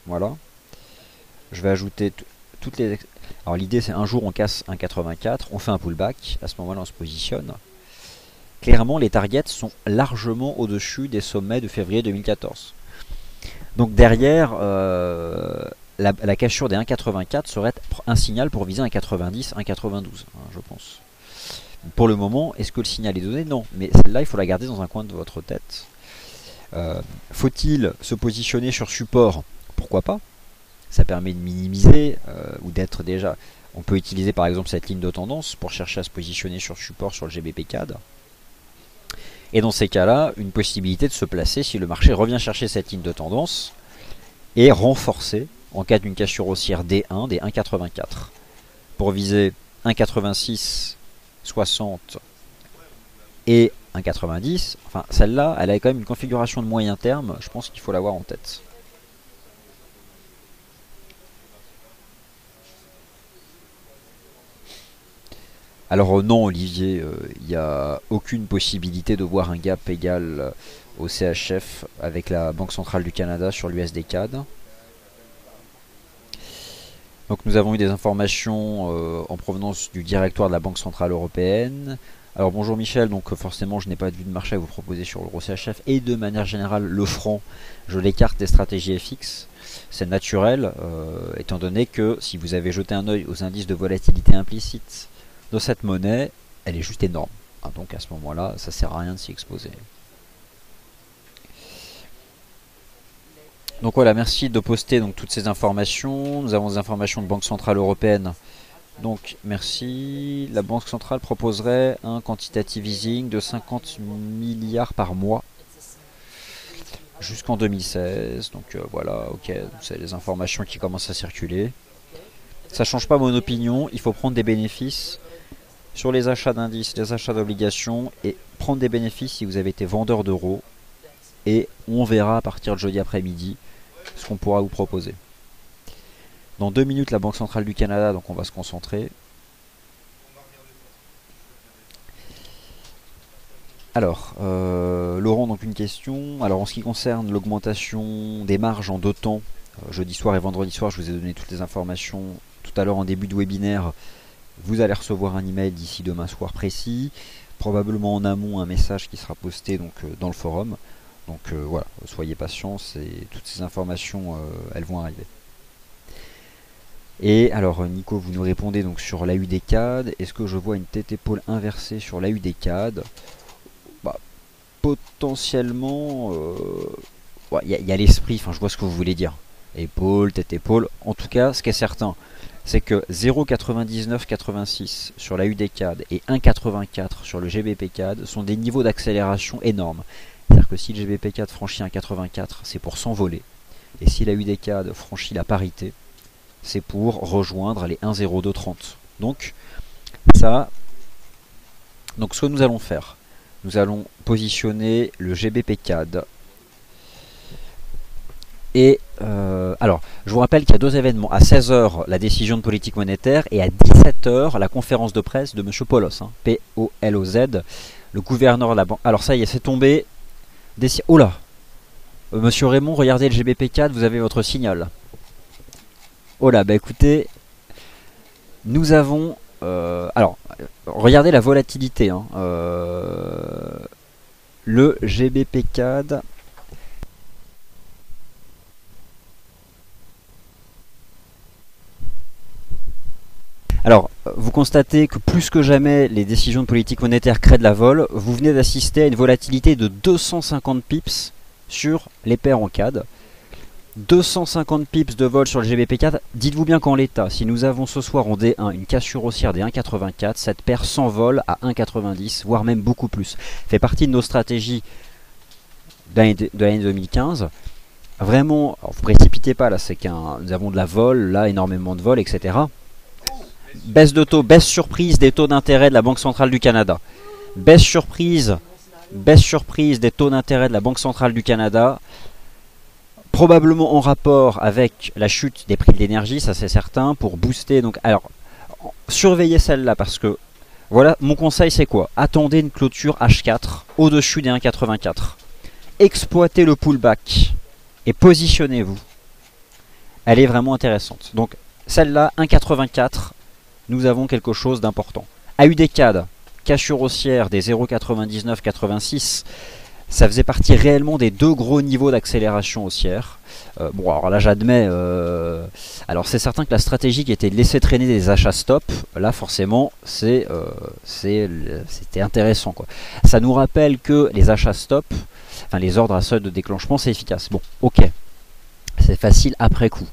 Voilà. Je vais ajouter toutes les... Alors l'idée c'est un jour on casse 1,84, on fait un pullback, à ce moment-là on se positionne. Clairement les targets sont largement au-dessus des sommets de février 2014. Donc derrière, la cassure des 1,84 serait un signal pour viser 1,90, 1,92, hein, je pense. Pour le moment, est-ce que le signal est donné? Non, mais celle-là, il faut la garder dans un coin de votre tête. Faut-il se positionner sur support? Pourquoi pas? Ça permet de minimiser ou d'être déjà... On peut utiliser par exemple cette ligne de tendance pour chercher à se positionner sur support sur le GBP CAD. Et dans ces cas-là, une possibilité de se placer si le marché revient chercher cette ligne de tendance et renforcer en cas d'une cassure haussière D1 des 1,84 pour viser 1,86, 60 et 1,90. Enfin, celle-là, elle a quand même une configuration de moyen terme. Je pense qu'il faut l'avoir en tête. Alors non Olivier, il n'y a aucune possibilité de voir un gap égal au CHF avec la Banque Centrale du Canada sur l'USD CAD. Donc nous avons eu des informations en provenance du directoire de la Banque Centrale Européenne. Alors bonjour Michel, donc forcément je n'ai pas de vue de marché à vous proposer sur l'euro CHF et de manière générale le franc, je l'écarte des stratégies FX. C'est naturel étant donné que si vous avez jeté un œil aux indices de volatilité implicite de cette monnaie, elle est juste énorme. Donc à ce moment-là, ça sert à rien de s'y exposer. Donc voilà, merci de poster donc toutes ces informations. Nous avons des informations de Banque Centrale Européenne. Donc merci. La Banque Centrale proposerait un quantitative easing de 50 milliards par mois jusqu'en 2016. Donc voilà, ok, c'est les informations qui commencent à circuler. Ça change pas mon opinion, il faut prendre des bénéfices sur les achats d'indices, les achats d'obligations, et prendre des bénéfices si vous avez été vendeur d'euros. Et on verra à partir de jeudi après-midi ce qu'on pourra vous proposer. Dans 2 minutes, la Banque Centrale du Canada, donc on va se concentrer. Alors, Laurent, donc une question. Alors en ce qui concerne l'augmentation des marges en 2 temps, jeudi soir et vendredi soir, je vous ai donné toutes les informations tout à l'heure en début de webinaire. Vous allez recevoir un email d'ici demain soir précis, probablement en amont un message qui sera posté donc dans le forum. Donc voilà, soyez patients, toutes ces informations elles vont arriver. Et alors Nico, vous nous répondez donc sur l'AU des CAD. Est-ce que je vois une tête épaule inversée sur l'AU des CAD? Potentiellement, il y a l'esprit, enfin je vois ce que vous voulez dire. Épaule, tête épaule. En tout cas, ce qui est certain, c'est que 0,9986 sur la UD-CAD et 1,84 sur le GBP-CAD sont des niveaux d'accélération énormes. C'est-à-dire que si le GBP-CAD franchit 1,84, c'est pour s'envoler. Et si la UD-CAD franchit la parité, c'est pour rejoindre les 1,0230. Donc, ce que nous allons faire, nous allons positionner le GBP-CAD. Et alors, je vous rappelle qu'il y a 2 événements. À 16 h, la décision de politique monétaire, et à 17 h, la conférence de presse de M. Polos, P-O-L-O-Z, le gouverneur de la banque. Alors ça y est, c'est tombé. Oh là, Monsieur Raymond, regardez le GBP-CAD, vous avez votre signal. Oh là, bah écoutez, nous avons... alors, regardez la volatilité. Le GBP-CAD... Alors, vous constatez que plus que jamais, les décisions de politique monétaire créent de la vol. Vous venez d'assister à une volatilité de 250 pips sur les paires en CAD. 250 pips de vol sur le GBP-CAD. Dites-vous bien qu'en l'état, si nous avons ce soir en D1 une cassure haussière des 1,84, cette paire s'envole à 1,90, voire même beaucoup plus. Fait partie de nos stratégies de l'année 2015. Vraiment, alors vous ne précipitez pas, là, c'est nous avons de la vol, là, énormément de vol, etc. Baisse de taux, baisse surprise des taux d'intérêt de la Banque Centrale du Canada. Baisse surprise des taux d'intérêt de la Banque Centrale du Canada. Probablement en rapport avec la chute des prix de l'énergie, ça c'est certain, pour booster. Donc, alors, surveillez celle-là parce que, voilà, mon conseil c'est quoi? Attendez une clôture H4 au-dessus des 1,84. Exploitez le pullback et positionnez-vous. Elle est vraiment intéressante. Donc, celle-là, 1,84, nous avons quelque chose d'important. AUD-CAD, cassure haussière des 0,9986. Ça faisait partie réellement des 2 gros niveaux d'accélération haussière. Bon, alors là, j'admets... alors, c'est certain que la stratégie qui était de laisser traîner des achats stop, là, forcément, c'était intéressant, quoi. Ça nous rappelle que les achats stop, enfin, les ordres à seuil de déclenchement, c'est efficace. Bon, ok. C'est facile après coup.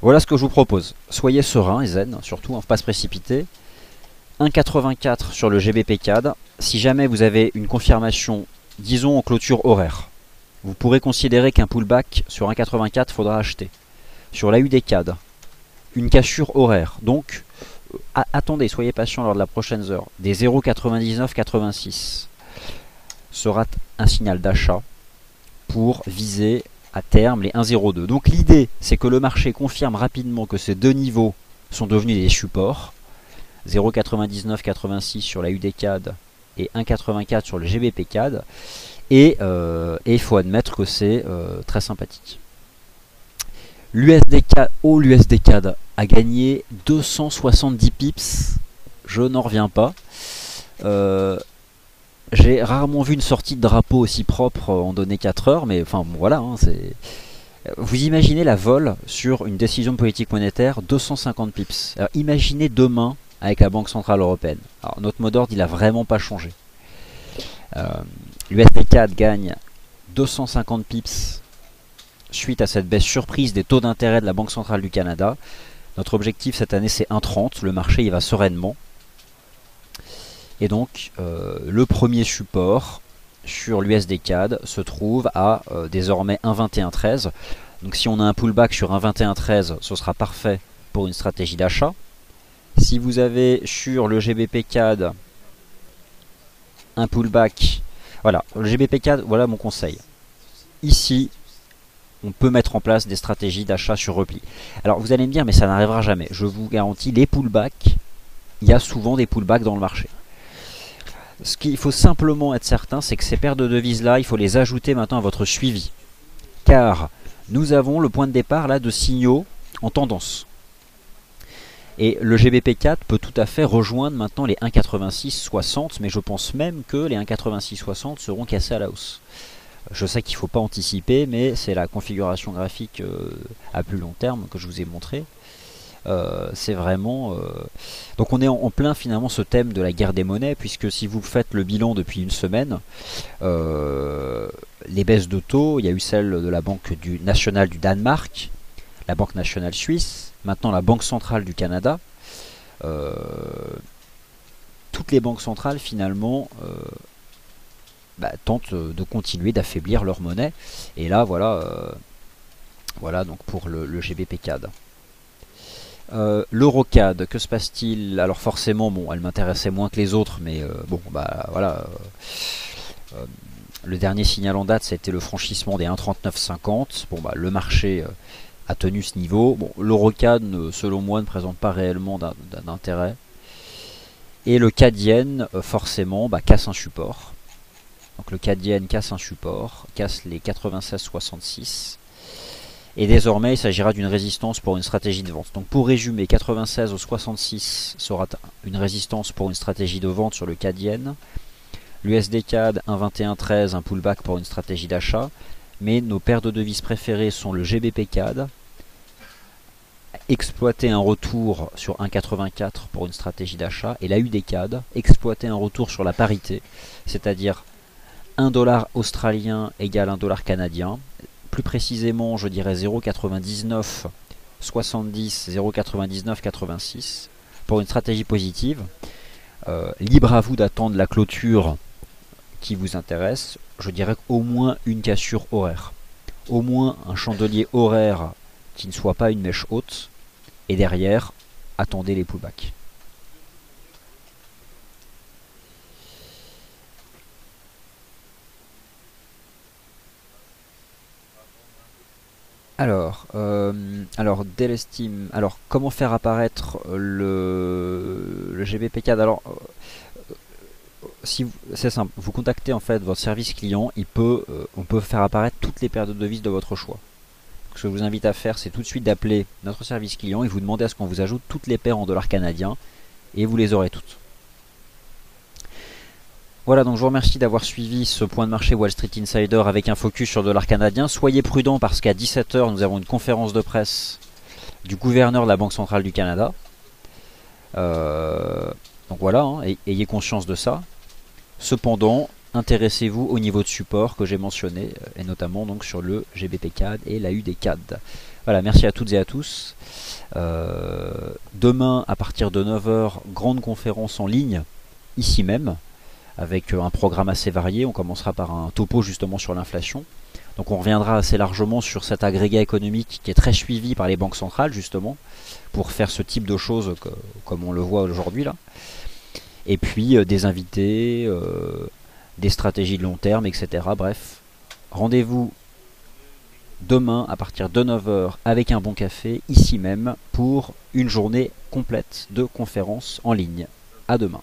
Voilà ce que je vous propose. Soyez serein et zen, surtout, ne faut pas se précipiter. 1,84 sur le GBP-CAD. Si jamais vous avez une confirmation, disons en clôture horaire, vous pourrez considérer qu'un pullback sur 1,84 faudra acheter. Sur l'AUD-CAD, une cassure horaire. Donc, attendez, soyez patient lors de la prochaine heure. Des 0,9986 sera un signal d'achat pour viser à terme les 1,02. Donc l'idée, c'est que le marché confirme rapidement que ces 2 niveaux sont devenus des supports. 0,9986 sur la UD-CAD et 1,84 sur le GBP-CAD. Et il faut admettre que c'est très sympathique. L'USD-CAD a gagné 270 pips. Je n'en reviens pas. J'ai rarement vu une sortie de drapeau aussi propre en données 4 heures, mais enfin bon, voilà, c'est... Vous imaginez la vol sur une décision de politique monétaire, 250 pips. Alors imaginez demain avec la Banque Centrale Européenne. Alors notre mot d'ordre, il a vraiment pas changé. L'USD CAD gagne 250 pips suite à cette baisse surprise des taux d'intérêt de la Banque centrale du Canada. Notre objectif cette année c'est 1,30, le marché il va sereinement. Et donc le premier support sur l'USD CAD se trouve à désormais 1,2113. Donc si on a un pullback sur 1,2113, ce sera parfait pour une stratégie d'achat. Si vous avez sur le GBP CAD un pullback, voilà, le GBP CAD, voilà mon conseil. Ici, on peut mettre en place des stratégies d'achat sur repli. Alors vous allez me dire, mais ça n'arrivera jamais. Je vous garantis, les pullbacks, il y a souvent des pullbacks dans le marché. Ce qu'il faut simplement être certain, c'est que ces paires de devises-là, il faut les ajouter maintenant à votre suivi. Car nous avons le point de départ là de signaux en tendance. Et le GBP4 peut tout à fait rejoindre maintenant les 1,8660, mais je pense même que les 1,8660 seront cassés à la hausse. Je sais qu'il ne faut pas anticiper, mais c'est la configuration graphique à plus long terme que je vous ai montré. C'est vraiment... Donc on est en plein finalement ce thème de la guerre des monnaies, puisque si vous faites le bilan depuis une semaine, les baisses de taux, il y a eu celle de la Banque nationale du Danemark, la Banque nationale suisse, maintenant la Banque centrale du Canada. Toutes les banques centrales finalement tentent de continuer d'affaiblir leur monnaie. Et là voilà, voilà donc pour le GBP CAD. L'Eurocad, que se passe-t-il? Alors forcément, bon, elle m'intéressait moins que les autres, mais bon, bah voilà. Le dernier signal en date, c'était le franchissement des 1,3950. Bon, bah le marché a tenu ce niveau. Bon, l'Eurocad, selon moi, ne présente pas réellement d'intérêt. Et le CAD-Yen, forcément, casse un support. Donc le CAD-Yen casse un support, casse les 96,66. Et désormais, il s'agira d'une résistance pour une stratégie de vente. Donc pour résumer, 96 au 66 sera une résistance pour une stratégie de vente sur le CAD-Yen. L'USD CAD 1,2113, un pullback pour une stratégie d'achat. Mais nos paires de devises préférées sont le GBP CAD. Exploiter un retour sur 1,84 pour une stratégie d'achat. Et la UD CAD, exploiter un retour sur la parité, c'est-à-dire 1 dollar australien égale 1 dollar canadien. Plus précisément, je dirais 0,99 70, 0,99 86 pour une stratégie positive. Libre à vous d'attendre la clôture qui vous intéresse. Je dirais qu'au moins une cassure horaire. Au moins un chandelier horaire qui ne soit pas une mèche haute. Et derrière, attendez les pullbacks. Alors, Delestime. Alors, comment faire apparaître le GBP CAD? Alors, c'est simple. Vous contactez en fait votre service client. On peut faire apparaître toutes les paires de devises de votre choix. Ce que je vous invite à faire, c'est tout de suite d'appeler notre service client et vous demander à ce qu'on vous ajoute toutes les paires en dollars canadiens et vous les aurez toutes. Voilà, donc je vous remercie d'avoir suivi ce point de marché Wall Street Insider avec un focus sur le dollar canadien. Soyez prudents parce qu'à 17 h, nous avons une conférence de presse du gouverneur de la Banque centrale du Canada. Donc voilà, ayez conscience de ça. Cependant, intéressez-vous au niveau de support que j'ai mentionné, et notamment donc sur le GBP CAD et la UD CAD. Voilà, merci à toutes et à tous. Demain, à partir de 9 h, grande conférence en ligne, ici même, avec un programme assez varié. On commencera par un topo justement sur l'inflation. Donc on reviendra assez largement sur cet agrégat économique qui est très suivi par les banques centrales justement, pour faire ce type de choses comme on le voit aujourd'hui là. Et puis des invités, des stratégies de long terme, etc. Bref, rendez-vous demain à partir de 9 h avec un bon café, ici même, pour une journée complète de conférences en ligne. À demain.